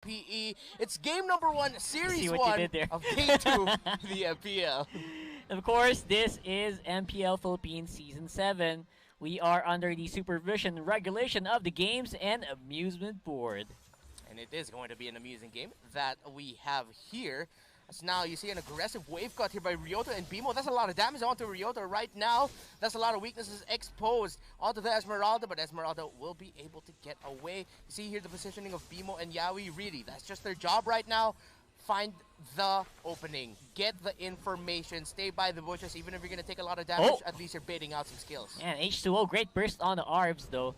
LPE. It's game number 1, See series what you 1 did there. of game 2 of the MPL. Of course, this is MPL Philippines Season 7. We are under the supervision and regulation of the Games and Amusement Board. And it is going to be an amusing game that we have here. As now you see an aggressive wave cut here by Ryota and Bimo. That's a lot of damage onto Ryota right now. That's a lot of weaknesses exposed onto the Esmeralda, but Esmeralda will be able to get away. You see here the positioning of Bimo and Yaoi. Really, that's just their job right now. Find the opening, get the information, stay by the bushes. Even if you're going to take a lot of damage, at least you're baiting out some skills. And H2O, great burst on the ARBs though.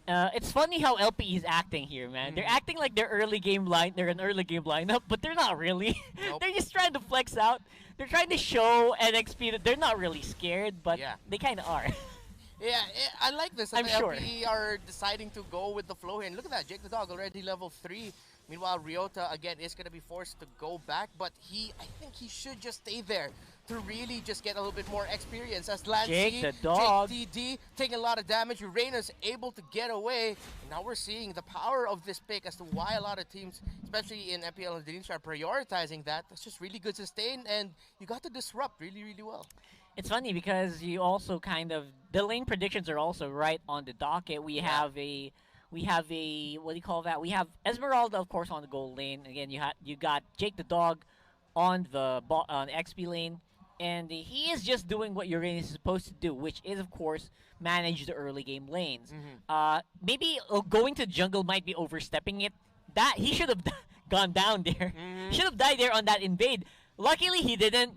It's funny how LPE is acting here, man. They're acting like they're an early game lineup, but they're not really. Nope. They're just trying to flex out. They're trying to show NXP that they're not really scared, but Yeah. they kind of are. Yeah, I like this. I'm the sure. LPE are deciding to go with the flow here. And look at that, Jake the Dog already level 3. Meanwhile, Ryota, again, is going to be forced to go back. But I think he should just stay there to really just get a little bit more experience. As Lancy, Jake the Dog. Jake DD, taking a lot of damage. Uranus able to get away. And now we're seeing the power of this pick as to why a lot of teams, especially in MPL and Denisha, are prioritizing that. That's just really good sustain. And you got to disrupt really, really well. It's funny because you also the lane predictions are also right on the docket. We have a what do you call that? We have Esmeralda, of course, on the gold lane. Again, you got Jake the Dog on the XP lane, and he is just doing what Uranus is supposed to do, which is, of course, manage the early game lanes. Maybe going to jungle might be overstepping it. That he should have gone down there. Should have died there on that invade. Luckily, he didn't.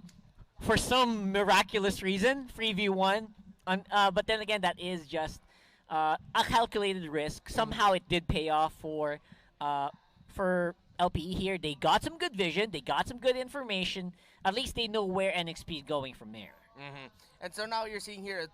For some miraculous reason, 3v1. But then again, that is just a calculated risk. Somehow it did pay off for LPE here. They got some good vision. They got some good information. At least they know where NXP is going from there. And so now you're seeing here a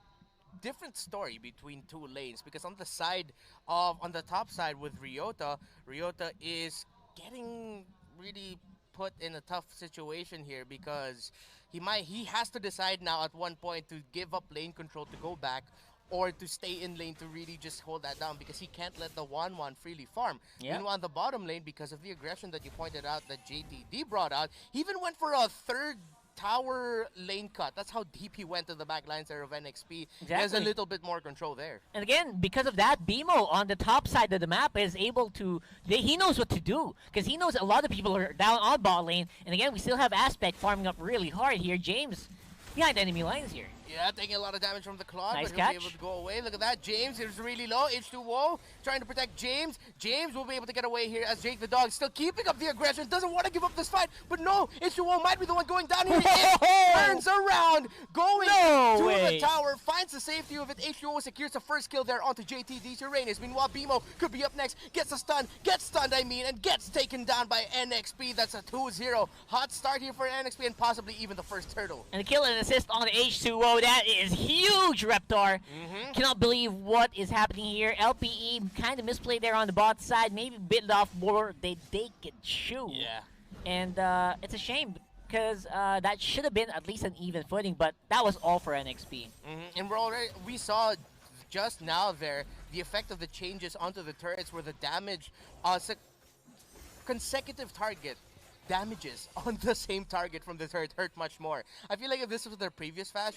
different story between two lanes, because on the top side with Ryota is getting really put in a tough situation here, because he has to decide now at one point to give up lane control to go back, or to stay in lane to really just hold that down, because he can't let the 1-1 freely farm. Meanwhile, on the bottom lane, because of the aggression that you pointed out that JTD brought out, he even went for a third tower lane cut. That's how deep he went to the back lines there of NXP. Exactly. He has a little bit more control there. And again, because of that, Bimo on the top side of the map is able to... He knows what to do, because he knows a lot of people are down on bot lane. And again, we still have Aspect farming up really hard here. James behind enemy lines here. Yeah, taking a lot of damage from the Claw, Nice but he'll catch. be able to go away. Look at that. James is really low. H2O trying to protect James. James will be able to get away here as Jake the Dog still keeping up the aggression. Doesn't want to give up this fight, but no, H2O might be the one going down here. Turns around, going to the tower, finds the safety of it. H2O secures the first kill there onto JTD's Uranus. Meanwhile, Bimo could be up next. Gets stunned, and gets taken down by NXP. That's a 2-0. Hot start here for NXP, and possibly even the first turtle. And the kill and assist on the H2O. That is huge, Reptar. Cannot believe what is happening here. LPE kind of misplayed there on the bot side. Maybe bit off more they can chew. Yeah. And it's a shame, because that should have been at least an even footing, but that was all for NXP. And we saw just now there the effect of the changes onto the turrets, where the damage, consecutive target damages on the same target from the turret hurt much more. I feel like if this was their previous patch,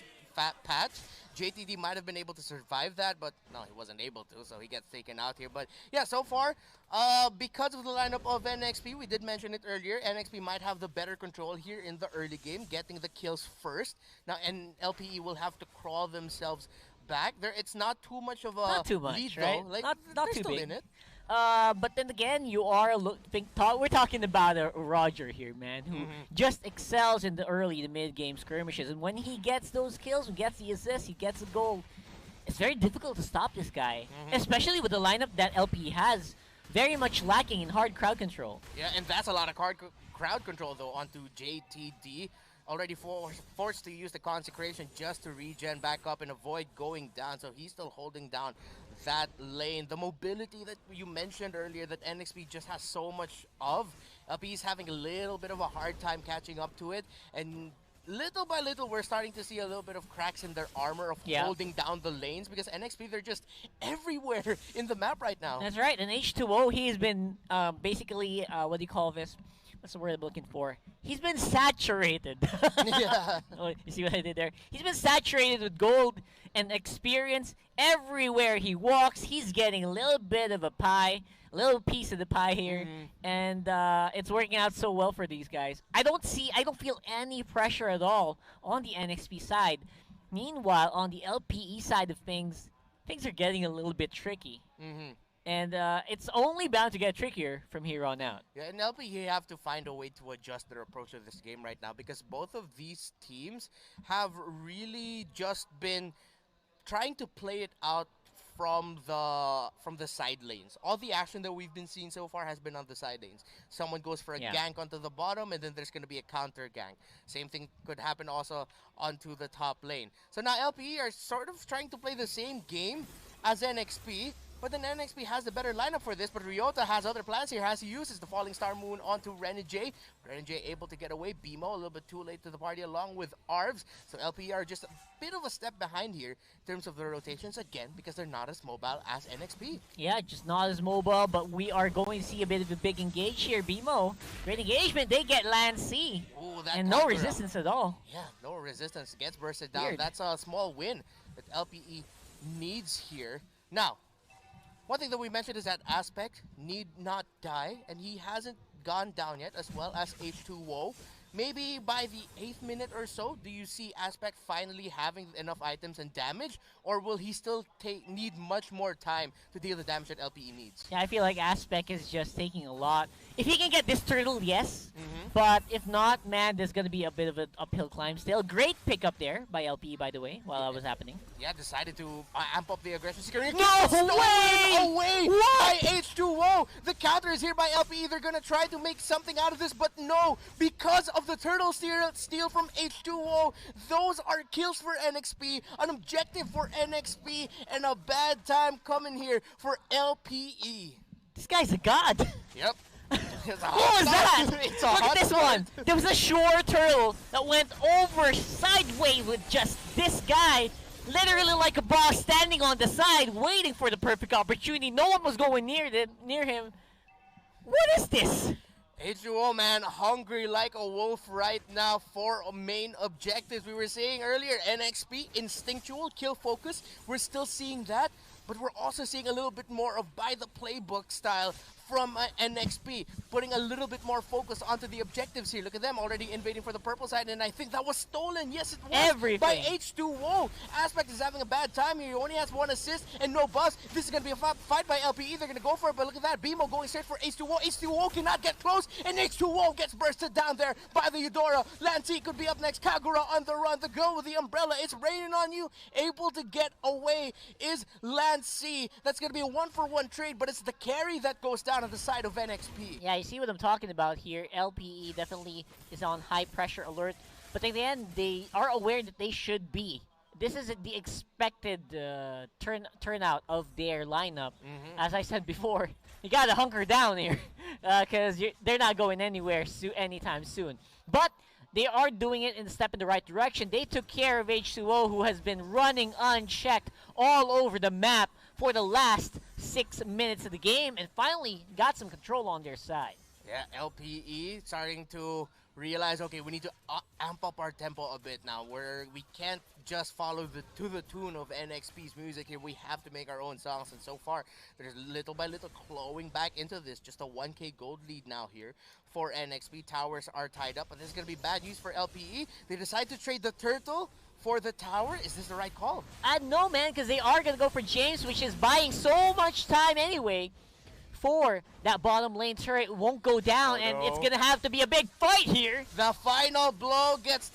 JTD might have been able to survive that, but no, he wasn't able to, so he gets taken out here. But yeah, so far, because of the lineup of NXP, we did mention it earlier, NXP might have the better control here in the early game, getting the kills first. Now, and LPE will have to crawl themselves back. It's not too much of a lead, right? though. Like, not they're too still big. in it. But then again, we're talking about Roger here, man, who just excels in the mid-game skirmishes. And when he gets those kills, he gets the assists, he gets the goal, it's very difficult to stop this guy, especially with the lineup that LP has. Very much lacking in hard crowd control. Yeah, and that's a lot of crowd control, though, onto JTD. Already forced to use the consecration just to regen back up and avoid going down, so he's still holding down that lane. The mobility that you mentioned earlier that NXP just has so much of, LP is having a little bit of a hard time catching up to it, and little by little, we're starting to see a little bit of cracks in their armor of Yeah. holding down the lanes because NXP, they're just everywhere in the map right now. That's right. And H2O, he's been basically, what do you call this? What's the word I'm looking for? He's been saturated. Yeah. Oh, you see what I did there? He's been saturated with gold and experience. Everywhere he walks, he's getting a little bit of a pie, a little piece of the pie here, and it's working out so well for these guys. I don't feel any pressure at all on the NXP side. Meanwhile, on the LPE side of things, things are getting a little bit tricky. And it's only bound to get trickier from here on out. Yeah, and LPE have to find a way to adjust their approach to this game right now because both of these teams have really just been trying to play it out from the side lanes. All the action that we've been seeing so far has been on the side lanes. Someone goes for a gank onto the bottom, and then there's going to be a counter gank. Same thing could happen also onto the top lane. So now LPE are sort of trying to play the same game as NXP, but then NXP has the better lineup for this, but Ryota has other plans here as he uses the Falling Star Moon onto Renijay. Renijay able to get away. BMO a little bit too late to the party along with Arvs. So LPE are just a bit of a step behind here in terms of their rotations again because they're not as mobile as NXP. Yeah, just not as mobile, but we are going to see a bit of a big engage here. BMO, great engagement. They get land C. Ooh, that and no counter resistance at all. Yeah, no resistance. Gets bursted down. Weird. That's a small win that LPE needs here. Now, one thing that we mentioned is that Aspect need not die, and he hasn't gone down yet, as well as H2O. Maybe by the 8th minute or so, do you see Aspect finally having enough items and damage, or will he still need much more time to deal the damage that LPE needs? Yeah, I feel like Aspect is just taking a lot. If he can get this turtle, yes. But if not, man, there's going to be a bit of an uphill climb still. Great pickup there by LPE, by the way, while that was happening. Yeah, decided to amp up the aggression. No way! Away by H2O. The counter is here by LPE. They're going to try to make something out of this, but no, because of the turtle steal from H2O, those are kills for NXP, an objective for NXP, and a bad time coming here for LPE. This guy's a god. Yep. What was that? Look at this one. There was a shore turtle that went over sideways with just this guy, literally like a boss standing on the side, waiting for the perfect opportunity. No one was going near him. What is this? H2O, man, hungry like a wolf right now for main objectives. We were saying earlier, NXP, instinctual, kill focus. We're still seeing that, but we're also seeing a little bit more of by the playbook style from NXP, putting a little bit more focus onto the objectives here. Look at them already invading for the purple side, and I think that was stolen. Yes, it was. Everything. By H2O. Aspect is having a bad time here. He only has 1 assist and no buffs. This is going to be a fight by LPE. They're going to go for it, but look at that. BMO going straight for H2O. H2O cannot get close, and H2O gets bursted down there by the Eudora. Lancy could be up next. Kagura on the run. The girl with the umbrella. It's raining on you. Able to get away is Lancy. That's going to be a 1-for-1 trade, but it's the carry that goes down on the side of NXP. Yeah, you see what I'm talking about here. LPE definitely is on high pressure alert, but in the end, they are aware that they should be. This is the expected turnout of their lineup. As I said before, you gotta hunker down here because they're not going anywhere anytime soon. But they are doing it in a step in the right direction. They took care of H2O, who has been running unchecked all over the map for the last 6 minutes of the game, and finally got some control on their side. Yeah, LPE starting to realize, okay, we need to amp up our tempo a bit now. We can't just follow to the tune of NXP's music here. We have to make our own songs, and so far, there's little by little clawing back into this. Just a 1K gold lead now here for NXP. Towers are tied up, but this is going to be bad news for LPE. They decide to trade the turtle for the tower. Is this the right call? No, man, because they are going to go for James, which is buying so much time anyway for that bottom lane turret. Won't go down, and it's going to have to be a big fight here. The final blow gets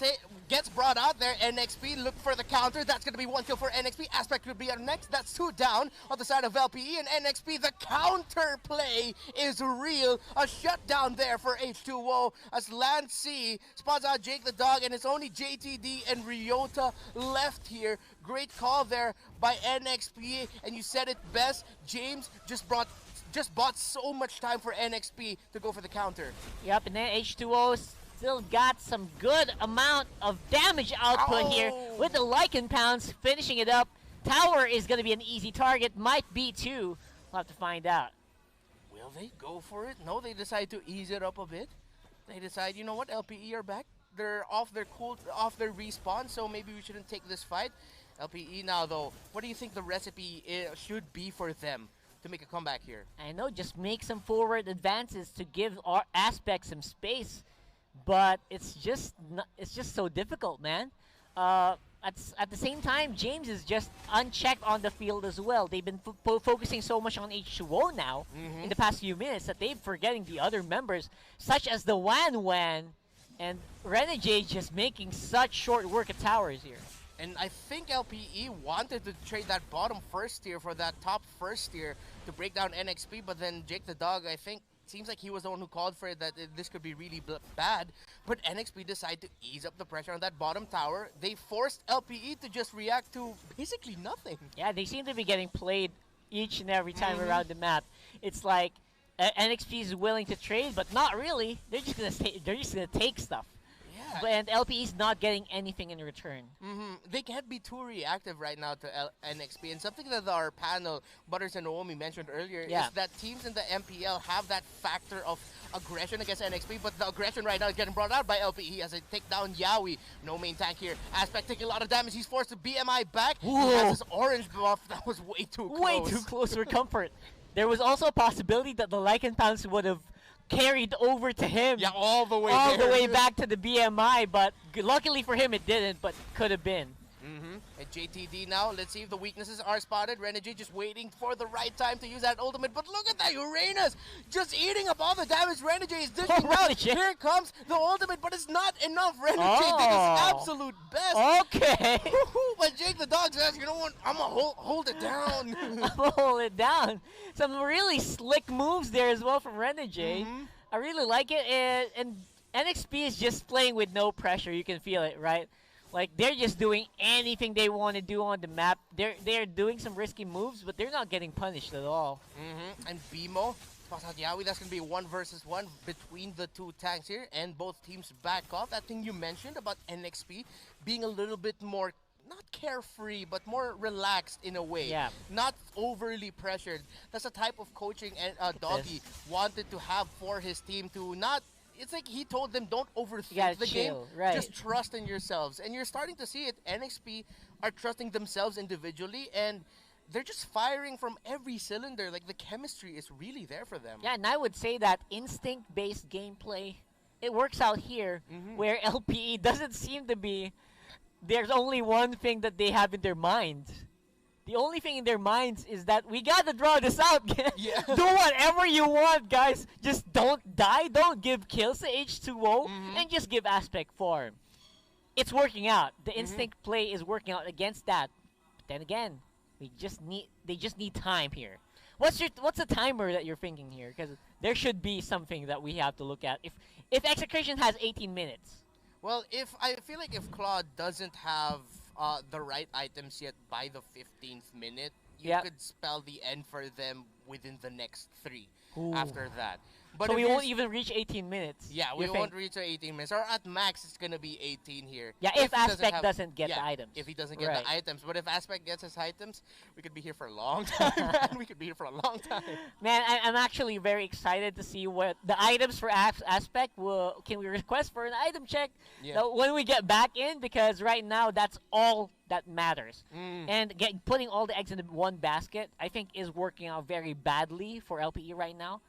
brought out there. NXP look for the counter. That's going to be 1 kill for NXP. Aspect could be up next. That's 2 down on the side of LPE and NXP. The counter play is real. A shutdown there for H2O as Lancy spots out Jake the dog, and it's only JTD and Ryota left here. Great call there by NXP, and you said it best. James just bought so much time for NXP to go for the counter. Yep, and then H2O still got some good amount of damage output here Oh! with the Lycan Pounds finishing it up. Tower is going to be an easy target. Might be too. We'll have to find out. Will they go for it? No, they decide to ease it up a bit. They decide, you know what, LPE are back. They're off their respawn, so maybe we shouldn't take this fight. LPE now, though, what do you think the recipe should be for them to make a comeback here? I know, just make some forward advances to give our Aspect some space, but it's just so difficult, man. At the same time, James is just unchecked on the field as well. They've been focusing so much on H2O now in the past few minutes that they're forgetting the other members, such as the Wan Wan and Renegade, just making such short work of towers here. And I think LPE wanted to trade that bottom first tier for that top first tier to break down NXP, but then Jake the Dog, I think, seems like he was the one who called for it, that this could be really bad. But NXP decided to ease up the pressure on that bottom tower. They forced LPE to just react to basically nothing. Yeah, they seem to be getting played each and every time around the map. It's like NXP is willing to trade, but not really. They're just gonna take stuff. Yeah. And LPE is not getting anything in return. They can't be too reactive right now to NXP. And something that our panel, Butters and Naomi, mentioned earlier is that teams in the MPL have that factor of aggression against NXP, but the aggression right now is getting brought out by LPE as they take down Yawi. No main tank here. Aspect taking a lot of damage. He's forced to BMI back. Whoa. He has his orange buff. That was way too close. Way too close for comfort. There was also a possibility that the Lycan Pounds would have carried over to him. Yeah, all the way all there. the way back to the BMI, but luckily for him it didn't, but could have been. And JTD now, let's see if the weaknesses are spotted. Renegade just waiting for the right time to use that ultimate, but look at that, Uranus just eating up all the damage. Renegade is dishing out. Here comes the ultimate, but it's not enough. Renegade did his absolute best. Okay. But Jake the Dog says, you know what, I'm gonna hold it down. I'm gonna hold it down. Some really slick moves there as well from Renegade. I really like it, and NXP is just playing with no pressure. You can feel it, right? Like, they're just doing anything they want to do on the map. They're doing some risky moves, but they're not getting punished at all. And Bimo, Yawi, that's going to be 1 versus 1 between the two tanks here, and both teams back off. That thing you mentioned about NXP being a little bit more, not carefree, but more relaxed in a way. Yeah. Not overly pressured. That's the type of coaching Doggy wanted to have for his team to not... It's like he told them, don't overthink the game. Right. Just trust in yourselves. And you're starting to see it. NXP are trusting themselves individually, and they're just firing from every cylinder. Like, the chemistry is really there for them. Yeah, and I would say that instinct-based gameplay, it works out here, where LPE doesn't seem to be... There's only one thing that they have in their minds. The only thing in their minds is that we gotta draw this out. Yeah. Do whatever you want, guys. Just don't die. Don't give kills to H2O, and just give Aspect form. It's working out. The instinct play is working out against that. But then again, they just need time here. What's the timer that you're thinking here? Because there should be something that we have to look at. If execution has 18 minutes. Well, I feel like if Claude doesn't have the right items yet by the 15th minute, you could spell the end for them within the next 3 after that. But so we won't even reach 18 minutes. Yeah, we won't reach 18 minutes. Or at max, it's going to be 18 here. Yeah, if Aspect doesn't get the items. If he doesn't get the items. But if Aspect gets his items, we could be here for a long time, man. We could be here for a long time. Man, I'm actually very excited to see what the items for Aspect will... Can we request for an item check when we get back in? Because right now, that's all that matters. And putting all the eggs in one basket, I think, is working out very badly for LPE right now.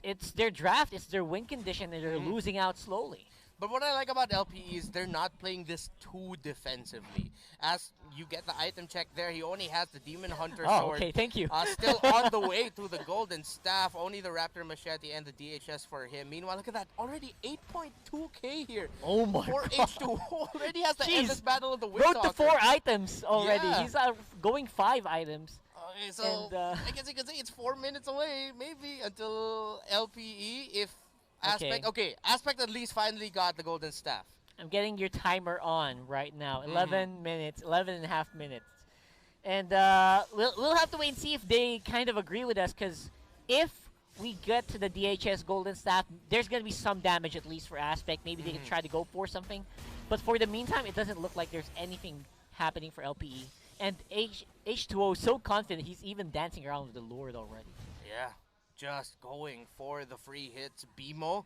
It's their draft, it's their win condition, and they're losing out slowly. But what I like about LPE is they're not playing this too defensively. As you get the item check there, he only has the Demon Hunter sword. Okay, thank you. Still on the way to the Golden Staff. Only the Raptor Machete and the DHS for him. Meanwhile, look at that. Already 8.2k here. Oh my for god. H2 already has the endless battle of the Wind Road to 4 items already. Yeah. He's going 5 items. Okay, so I guess you could say it's 4 minutes away, maybe, until LPE, if Aspect... Okay, Aspect at least finally got the Golden Staff. I'm getting your timer on right now. 11 minutes, 11 and a half minutes. And we'll have to wait and see if they kind of agree with us, because if we get to the DHS Golden Staff, there's going to be some damage at least for Aspect. Maybe they can try to go for something. But for the meantime, it doesn't look like there's anything happening for LPE. And H2O is so confident, he's even dancing around with the Lord already. Yeah, just going for the free hits. BMO,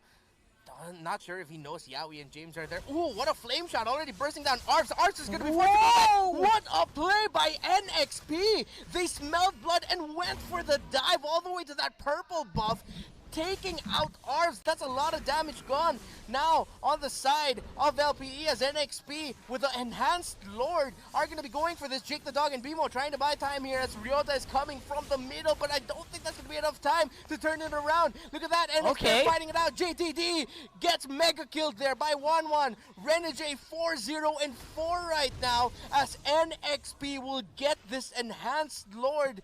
not sure if he knows Yowie and James are there. Ooh, what a flame shot, already bursting down Arps. Arps is going to be forced to go back. What a play by NXP. They smelled blood and went for the dive all the way to that purple buff, taking out Arps. That's a lot of damage gone. Now, on the side of LPE as NXP with the enhanced Lord are going to be going for this. Jake the Dog and BMO trying to buy time here as Ryota is coming from the middle, but I don't think that's going to be enough time to turn it around. Look at that, NXP fighting it out. JTD gets mega killed there by 1-1. Renegade 4-0 and 4 right now as NXP will get this enhanced Lord.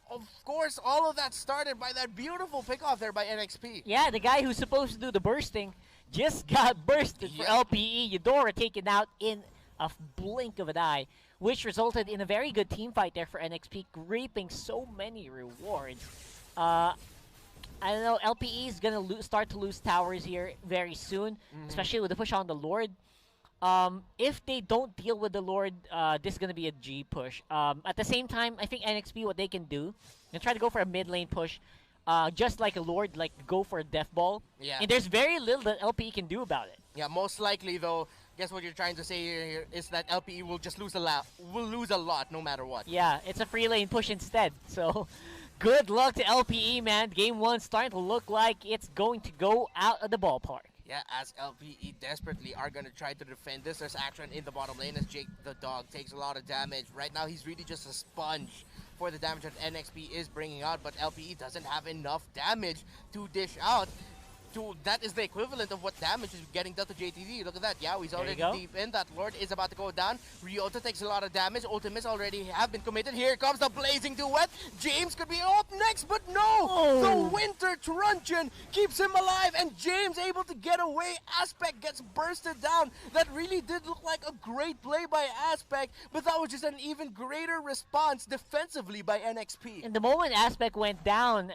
Of course, all of that started by that beautiful pick-off there by NXP. Yeah, the guy who's supposed to do the bursting just got bursted for LPE. Eudora taken out in a blink of an eye, which resulted in a very good team fight there for NXP, reaping so many rewards. I don't know, LPE is going to start to lose towers here very soon, especially with the push on the Lord. If they don't deal with the Lord, this is going to be a G push. At the same time, I think NXP, what they can do, and try to go for a mid lane push, just like a Lord, like go for a Death Ball. Yeah. And there's very little that LPE can do about it. Yeah, most likely though, guess what you're trying to say here is that LPE will just lose a lot. Will lose a lot no matter what. Yeah, it's a free lane push instead. So, good luck to LPE, man. Game 1 starting to look like it's going to go out of the ballpark. Yeah, as LPE desperately are going to try to defend this. There's action in the bottom lane as Jake the Dog takes a lot of damage. Right now, he's really just a sponge for the damage that NXP is bringing out, but LPE doesn't have enough damage to dish out. That is the equivalent of what damage is getting done to JTD. Look at that. Yeah, he's already deep in. That Lord is about to go down. Ryota takes a lot of damage. Ultimates already have been committed. Here comes the blazing duet. James could be up next, but no! The Winter Truncheon keeps him alive, and James able to get away. Aspect gets bursted down. That really did look like a great play by Aspect, but that was just an even greater response defensively by NXP. And the moment Aspect went down,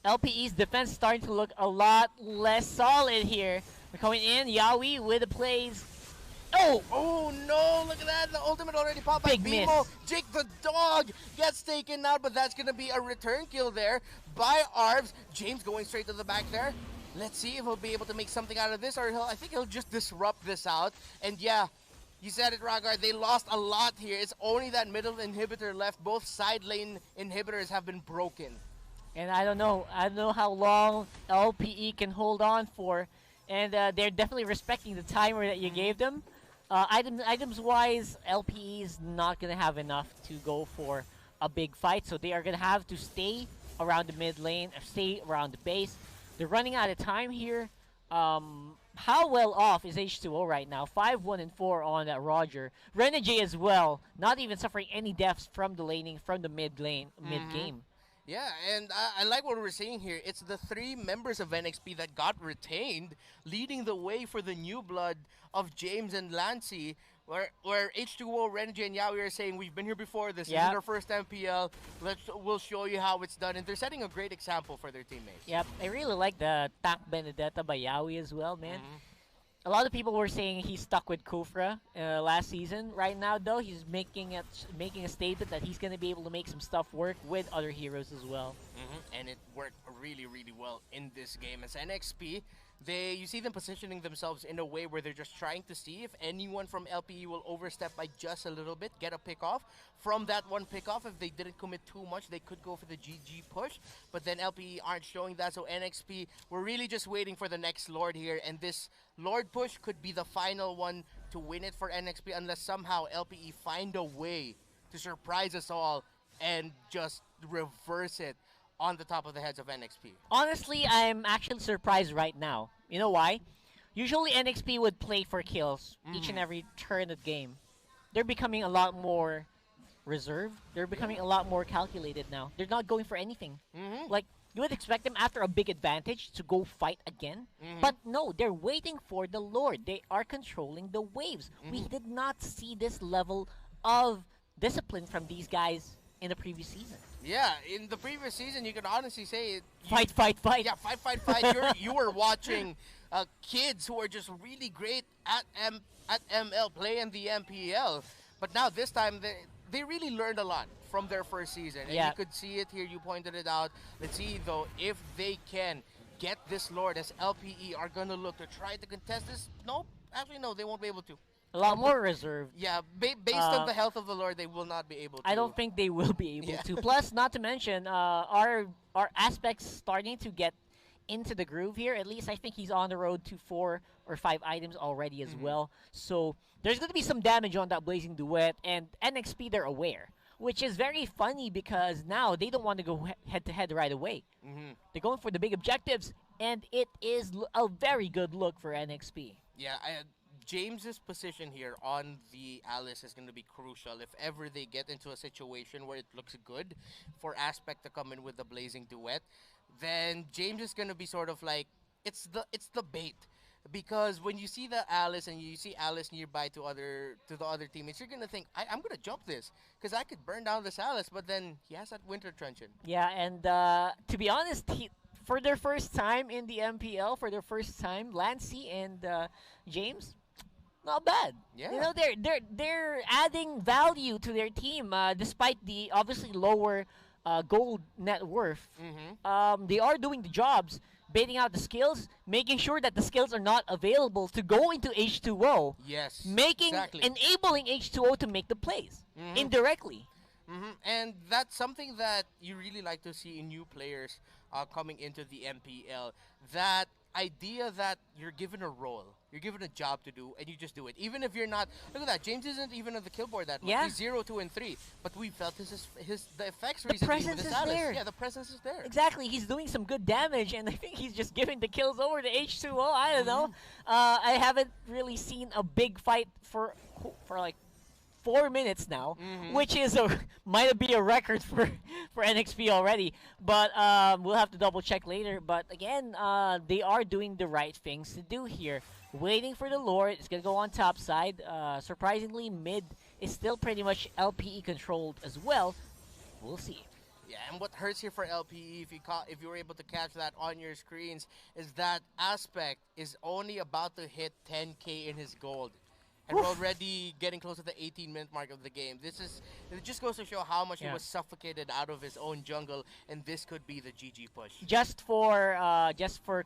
LPE's defense starting to look a lot less solid here. We're coming in, Yowie with the plays. Oh no, look at that. The ultimate already popped by BMO. Jake the Dog gets taken out, but that's going to be a return kill there by Arps. James going straight to the back there. Let's see if he'll be able to make something out of this, or I think he'll just disrupt this out. And yeah, you said it, Ragar. They lost a lot here. It's only that middle inhibitor left. Both side lane inhibitors have been broken. And I don't know how long LPE can hold on for. And they're definitely respecting the timer that you gave them. Items-wise, LPE is not going to have enough to go for a big fight. So they are going to have to stay around the mid lane, or stay around the base. They're running out of time here. How well off is H2O right now? 5-1 and 4 on Roger. Renegade as well, not even suffering any deaths from the laning, from the mid lane, mid-game. Yeah, and I like what we're seeing here. It's the 3 members of NXP that got retained, leading the way for the new blood of James and Lancey, where H2O, Renegade, and Yowie are saying, we've been here before, this isn't our first MPL, we'll show you how it's done. And they're setting a great example for their teammates. Yep, I really like the Tak Benedetta by Yowie as well, man. A lot of people were saying he's stuck with Kufra last season. Right now, though, he's making a statement that he's going to be able to make some stuff work with other heroes as well. And it worked really, really well in this game. As NXP, you see them positioning themselves in a way where they're just trying to see if anyone from LPE will overstep by just a little bit, get a pick off. From that one pick off, if they didn't commit too much, they could go for the GG push. But then LPE aren't showing that, so NXP, we're really just waiting for the next Lord here. And this Lord push could be the final one to win it for NXP, unless somehow LPE find a way to surprise us all and just reverse it on the top of the heads of NXP. Honestly, I'm actually surprised right now. You know why? Usually NXP would play for kills each and every turn of game. They're becoming a lot more reserved. They're becoming a lot more calculated now. They're not going for anything. Like, you would expect them after a big advantage to go fight again. But no, they're waiting for the Lord. They are controlling the waves. We did not see this level of discipline from these guys in the previous season. Yeah, in the previous season, you could honestly say Fight, fight, fight. yeah, fight, fight, fight. You were watching kids who are just really great at ML play in the MPL, but now this time they really learned a lot from their first season, and you Yeah. could see it here. You pointed it out. Let's see though if they can get this Lord, as LPE are gonna look to try to contest this. Nope, actually no, they won't be able to. A lot more reserved. Yeah, based on Uh, the health of the Lord, they will not be able to. I don't think they will be able Yeah. to. Plus, not to mention, our aspects starting to get into the groove here. At least I think he's on the road to 4 or 5 items already as Mhm. well. So there's going to be some damage on that Blazing Duet, and NXP they're aware, which is very funny because now they don't want to go head to head right away. Mhm. They're going for the big objectives, and it is a very good look for NXP. Yeah, James's position here on the Alice is going to be crucial if ever they get into a situation where it looks good for Aspect to come in with the Blazing Duet. Then James is going to be sort of like it's the bait, because when you see the Alice and you see Alice nearby to the other teammates, you're gonna think I'm gonna jump this because I could burn down this Alice, but then he has that Winter Truncheon. Yeah, and to be honest, for their first time in the MPL, for their first time, Lancey and James, not bad. Yeah. You know, they're adding value to their team, despite the obviously lower gold net worth. Mm-hmm. They are doing the jobs, baiting out the skills, making sure that the skills are not available to go into H2O, Yes. making exactly. enabling H2O to make the plays Mhm. indirectly. And that's something that you really like to see in new players coming into the MPL. That idea that you're given a role, you're given a job to do, and you just do it. Even if you're not, look at that. James isn't even on the kill board that much. Yeah. He's 0, 2, and 3. But we felt his the effects The recently with presence his is Alice. there. Yeah, the presence is there. Exactly, he's doing some good damage, and I think he's just giving the kills over to H2O. I don't know. I haven't really seen a big fight for like 4 minutes now, which is might be a record for NXP already. But we'll have to double check later. But again, they are doing the right things to do here. Waiting for the Lord. It's gonna go on top side. Surprisingly, mid is still pretty much LPE controlled as well. We'll see. Yeah, and what hurts here for LPE, if you were able to catch that on your screens, is that Aspect is only about to hit 10K in his gold. And we're already getting close to the 18-minute mark of the game. It just goes to show how much he Yeah. was suffocated out of his own jungle, and this could be the GG push. Just for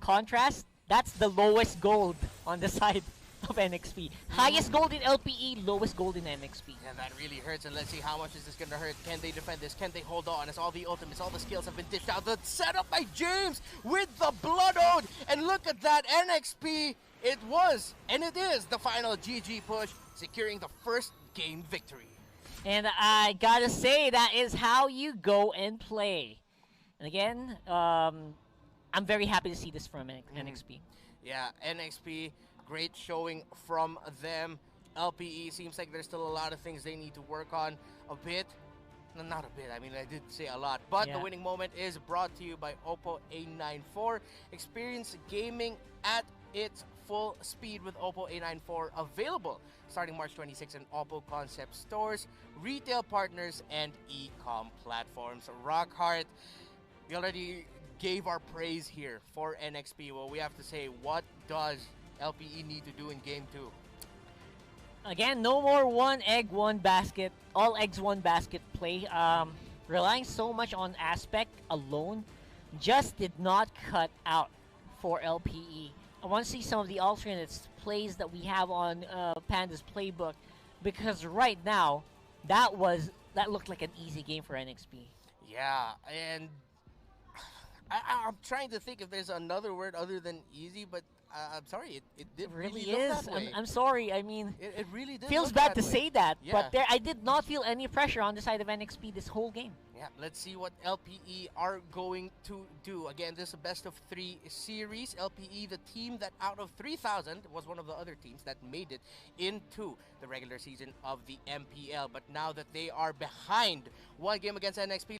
contrast, that's the lowest gold on the side of NXP. Highest gold in LPE, lowest gold in NXP. And that really hurts, and let's see how much is this going to hurt. Can they defend this? Can they hold on? As all the ultimates, all the skills have been dished out. The setup by James with the Blood Ode, and look at that, NXP, it was, and it is, the final GG push, securing the first game victory. And I gotta say, that is how you go and play. And again, I'm very happy to see this from NXP. Yeah, NXP, great showing from them. LPE seems like there's still a lot of things they need to work on a bit. No, not a bit, I mean, I did say a lot. But Yeah. the winning moment is brought to you by Oppo A94. Experience gaming at its full speed with Oppo A94, available starting March 26 in Oppo Concept stores, retail partners, and e-com platforms. Rockhart, we already gave our praise here for NXP. Well, we have to say, what does LPE need to do in Game 2? Again, no more one egg, one basket, all eggs, one basket play. Relying so much on Aspect alone just did not cut out for LPE. I want to see some of the alternates plays that we have on Panda's playbook, because right now that looked like an easy game for NXP. Yeah, and I'm trying to think if there's another word other than easy, but I'm sorry, it did It really look is. that way. I'm sorry. I mean, It really did. feels look bad that to way. say that, Yeah. but I did not feel any pressure on the side of NXP this whole game. Yeah, let's see what LPE are going to do. Again, this is a best of 3 series. LPE, the team that out of 3,000 was one of the other teams that made it into the regular season of the MPL. But now that they are behind one game against NXP,